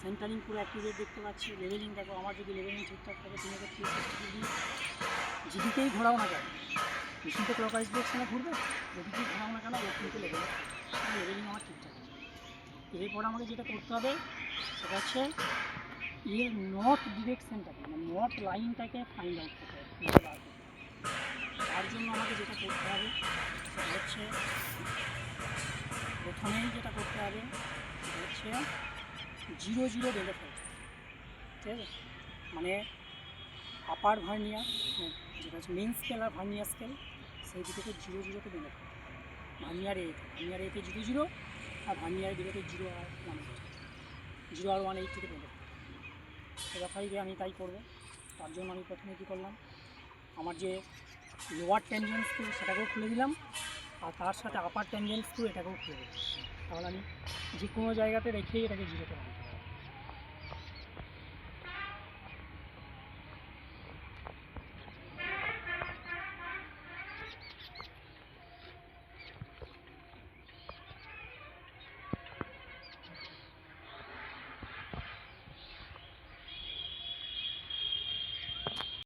Centering পুরো activate দেখতে পাচ্ছি। লেভেলিং দেখো, আমার যদি লেভেলিং ঠিকঠাক থাকে 360 ডিগ্রি যেদিকেই ঘোরাও না কেন, মেশিন তো ক্লকওয়াইজ ডিরেকশনে ঘুরবে, যেদিকেই ঘোরাও না কেন ও কিন্তু লেভেলিং আমার ঠিকঠাক আছে। এরপর আমাকে যেটা করতে হবে সেটা হচ্ছে এর নর্থ ডিরেকশনটাকে, মানে নর্থ লাইনটাকে ফাইন্ড আউট করতে হবে, খুঁজে বার করতে হবে। তার জন্য আমাকে যেটা করতে হবে সেটা হচ্ছে, প্রথমেই যেটা করতে হবে সেটা হচ্ছে 0 0 বেঁধে ফেলতে, ঠিক আছে? মানে আপার ভার্নিয়ার যেটা হচ্ছে মেইন স্কেল আর ভার্নিয়ার স্কেল, সেই দুটোকে 0 0-তে বেঁধে ফেলতে। ভার্নিয়ার এতে 0 0 আর ভার্নিয়ার বিটাতে 0 আর 180 বেঁধে ফেলতে। যথারীতি আমি তাই করবো। তার জন্য আমি প্রথমে কী করলাম, আমার যে লোয়ার টেনজেন্ট স্ক্রু সেটাকেও খুলে দিলাম, আর তার সাথে আপার টেনজেন্ট স্ক্রু এটাকেও খুলে দিলাম। তাহলে আমি যে কোনো জায়গাতে রেখেই এটাকে 0-তে রাখতে পারি।